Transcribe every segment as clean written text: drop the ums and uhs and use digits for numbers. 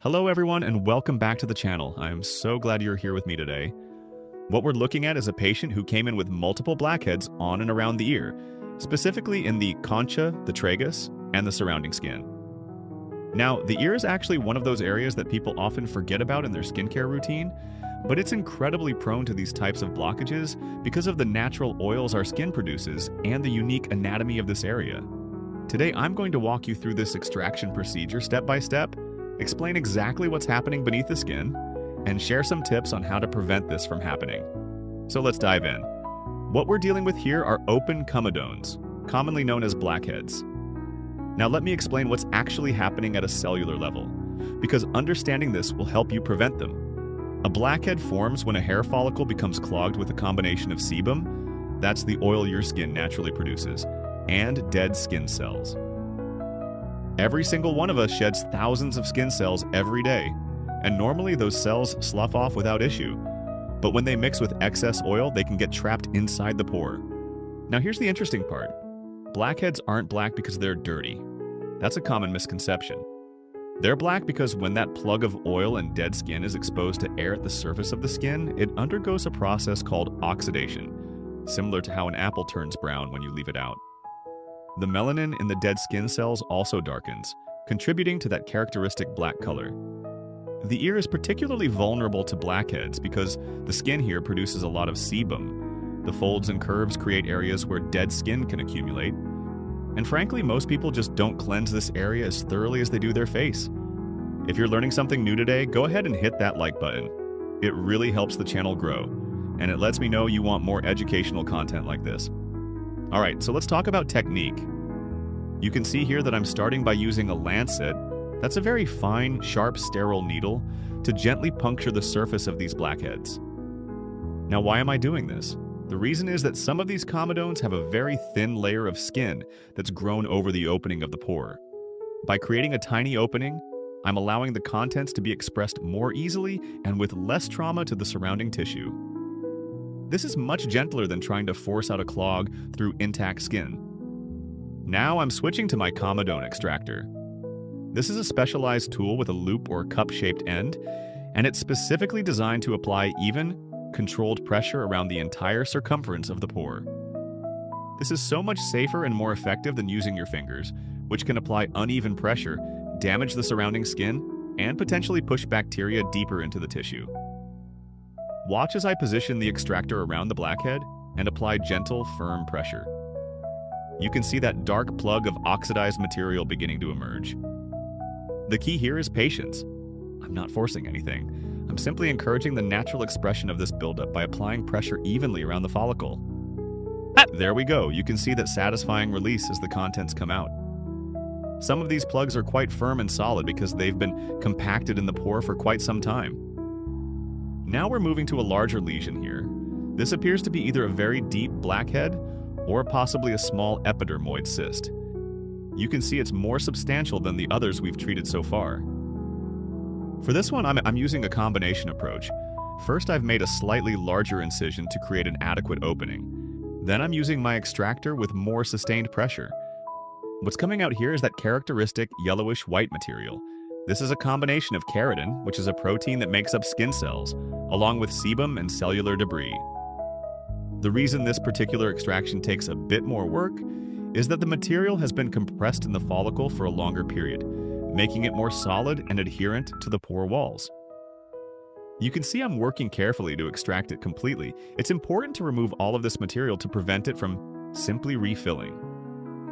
Hello everyone and welcome back to the channel. I am so glad you're here with me today. What we're looking at is a patient who came in with multiple blackheads on and around the ear, specifically in the concha, the tragus, and the surrounding skin. Now, the ear is actually one of those areas that people often forget about in their skincare routine, but it's incredibly prone to these types of blockages because of the natural oils our skin produces and the unique anatomy of this area. Today, I'm going to walk you through this extraction procedure step by step, explain exactly what's happening beneath the skin, and share some tips on how to prevent this from happening. So let's dive in. What we're dealing with here are open comedones, commonly known as blackheads. Now let me explain what's actually happening at a cellular level, because understanding this will help you prevent them. A blackhead forms when a hair follicle becomes clogged with a combination of sebum, that's the oil your skin naturally produces, and dead skin cells. Every single one of us sheds thousands of skin cells every day, and normally those cells slough off without issue. But when they mix with excess oil, they can get trapped inside the pore. Now here's the interesting part. Blackheads aren't black because they're dirty. That's a common misconception. They're black because when that plug of oil and dead skin is exposed to air at the surface of the skin, it undergoes a process called oxidation, similar to how an apple turns brown when you leave it out. The melanin in the dead skin cells also darkens, contributing to that characteristic black color. The ear is particularly vulnerable to blackheads because the skin here produces a lot of sebum. The folds and curves create areas where dead skin can accumulate. And frankly, most people just don't cleanse this area as thoroughly as they do their face. If you're learning something new today, go ahead and hit that like button. It really helps the channel grow, and it lets me know you want more educational content like this. Alright, so let's talk about technique. You can see here that I'm starting by using a lancet, that's a very fine, sharp, sterile needle, to gently puncture the surface of these blackheads. Now why am I doing this? The reason is that some of these comedones have a very thin layer of skin that's grown over the opening of the pore. By creating a tiny opening, I'm allowing the contents to be expressed more easily and with less trauma to the surrounding tissue. This is much gentler than trying to force out a clog through intact skin. Now I'm switching to my comedone extractor. This is a specialized tool with a loop or cup-shaped end, and it's specifically designed to apply even, controlled pressure around the entire circumference of the pore. This is so much safer and more effective than using your fingers, which can apply uneven pressure, damage the surrounding skin, and potentially push bacteria deeper into the tissue. Watch as I position the extractor around the blackhead and apply gentle, firm pressure. You can see that dark plug of oxidized material beginning to emerge. The key here is patience. I'm not forcing anything. I'm simply encouraging the natural expression of this buildup by applying pressure evenly around the follicle. There we go. You can see that satisfying release as the contents come out. Some of these plugs are quite firm and solid because they've been compacted in the pore for quite some time. Now we're moving to a larger lesion here. This appears to be either a very deep blackhead or possibly a small epidermoid cyst. You can see it's more substantial than the others we've treated so far. For this one, I'm using a combination approach. First, I've made a slightly larger incision to create an adequate opening. Then I'm using my extractor with more sustained pressure. What's coming out here is that characteristic yellowish-white material. This is a combination of keratin, which is a protein that makes up skin cells, along with sebum and cellular debris. The reason this particular extraction takes a bit more work is that the material has been compressed in the follicle for a longer period, making it more solid and adherent to the pore walls. You can see I'm working carefully to extract it completely. It's important to remove all of this material to prevent it from simply refilling.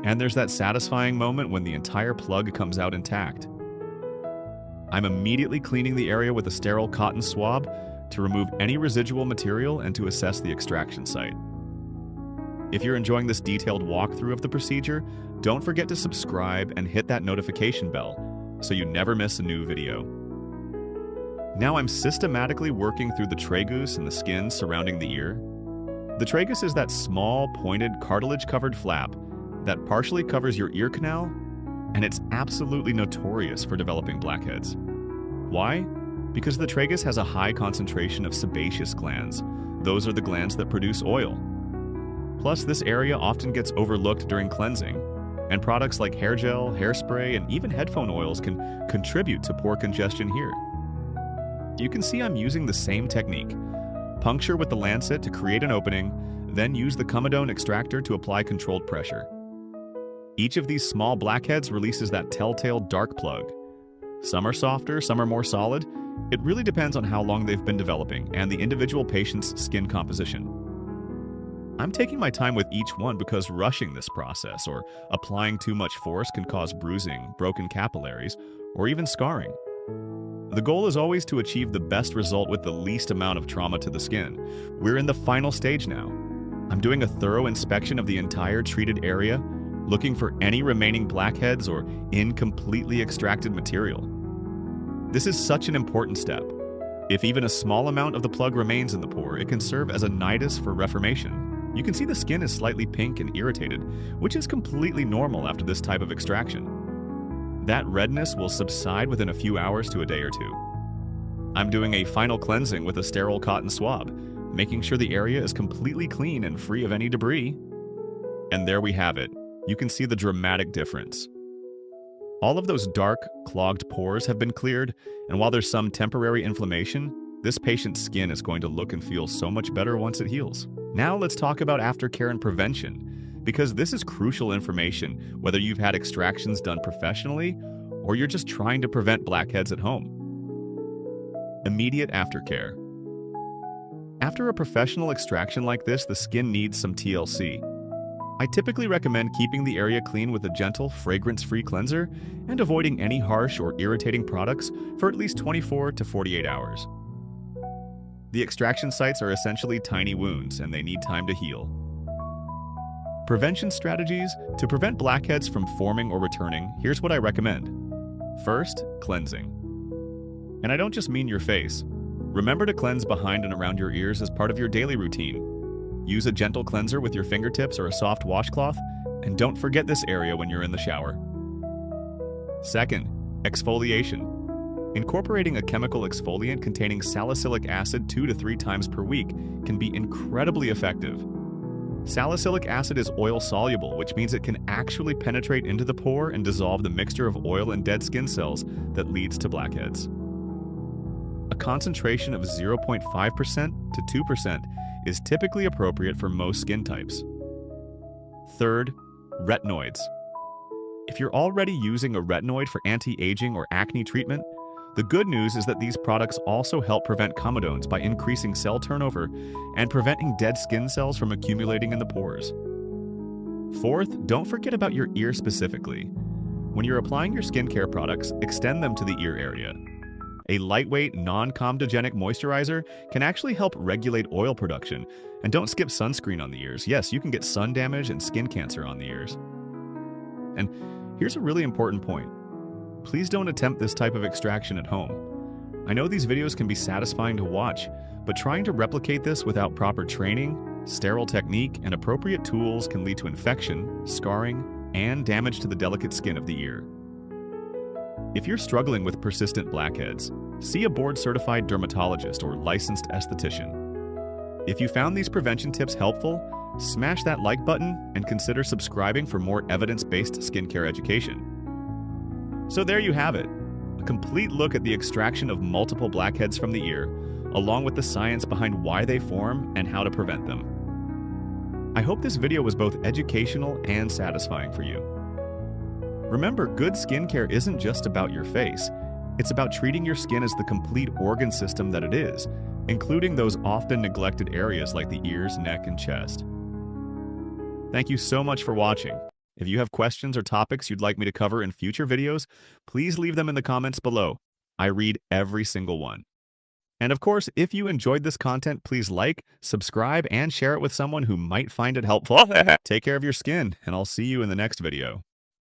And there's that satisfying moment when the entire plug comes out intact. I'm immediately cleaning the area with a sterile cotton swab to remove any residual material and to assess the extraction site. If you're enjoying this detailed walkthrough of the procedure, don't forget to subscribe and hit that notification bell so you never miss a new video. Now I'm systematically working through the tragus and the skin surrounding the ear. The tragus is that small, pointed, cartilage-covered flap that partially covers your ear canal, and it's absolutely notorious for developing blackheads. Why? Because the tragus has a high concentration of sebaceous glands. Those are the glands that produce oil. Plus, this area often gets overlooked during cleansing. And products like hair gel, hairspray, and even headphone oils can contribute to pore congestion here. You can see I'm using the same technique. Puncture with the lancet to create an opening, then use the comedone extractor to apply controlled pressure. Each of these small blackheads releases that telltale dark plug. Some are softer, some are more solid. It really depends on how long they've been developing and the individual patient's skin composition. I'm taking my time with each one because rushing this process or applying too much force can cause bruising, broken capillaries, or even scarring. The goal is always to achieve the best result with the least amount of trauma to the skin. We're in the final stage now. I'm doing a thorough inspection of the entire treated area, looking for any remaining blackheads or incompletely extracted material. This is such an important step. If even a small amount of the plug remains in the pore, it can serve as a nidus for reformation. You can see the skin is slightly pink and irritated, which is completely normal after this type of extraction. That redness will subside within a few hours to a day or two. I'm doing a final cleansing with a sterile cotton swab, making sure the area is completely clean and free of any debris. And there we have it. You can see the dramatic difference. All of those dark, clogged pores have been cleared, and while there's some temporary inflammation, this patient's skin is going to look and feel so much better once it heals. Now let's talk about aftercare and prevention, because this is crucial information whether you've had extractions done professionally or you're just trying to prevent blackheads at home. Immediate aftercare. After a professional extraction like this, the skin needs some TLC. I typically recommend keeping the area clean with a gentle, fragrance-free cleanser and avoiding any harsh or irritating products for at least 24 to 48 hours. The extraction sites are essentially tiny wounds, and they need time to heal. Prevention strategies. To prevent blackheads from forming or returning, here's what I recommend. First, cleansing. And I don't just mean your face. Remember to cleanse behind and around your ears as part of your daily routine. Use a gentle cleanser with your fingertips or a soft washcloth, and don't forget this area when you're in the shower. Second, exfoliation. Incorporating a chemical exfoliant containing salicylic acid 2 to 3 times per week can be incredibly effective. Salicylic acid is oil-soluble, which means it can actually penetrate into the pore and dissolve the mixture of oil and dead skin cells that leads to blackheads. A concentration of 0.5% to 2% is typically appropriate for most skin types. Third, retinoids. If you're already using a retinoid for anti-aging or acne treatment, the good news is that these products also help prevent comedones by increasing cell turnover and preventing dead skin cells from accumulating in the pores. Fourth, don't forget about your ear specifically. When you're applying your skincare products, extend them to the ear area. A lightweight, non-comedogenic moisturizer can actually help regulate oil production, and don't skip sunscreen on the ears. Yes, you can get sun damage and skin cancer on the ears. And here's a really important point. Please don't attempt this type of extraction at home. I know these videos can be satisfying to watch, but trying to replicate this without proper training, sterile technique, and appropriate tools can lead to infection, scarring, and damage to the delicate skin of the ear. If you're struggling with persistent blackheads, see a board-certified dermatologist or licensed esthetician. If you found these prevention tips helpful, smash that like button and consider subscribing for more evidence-based skincare education. So there you have it, a complete look at the extraction of multiple blackheads from the ear, along with the science behind why they form and how to prevent them. I hope this video was both educational and satisfying for you. Remember, good skincare isn't just about your face. It's about treating your skin as the complete organ system that it is, including those often neglected areas like the ears, neck, and chest. Thank you so much for watching. If you have questions or topics you'd like me to cover in future videos, please leave them in the comments below. I read every single one. And of course, if you enjoyed this content, please like, subscribe, and share it with someone who might find it helpful. Take care of your skin, and I'll see you in the next video.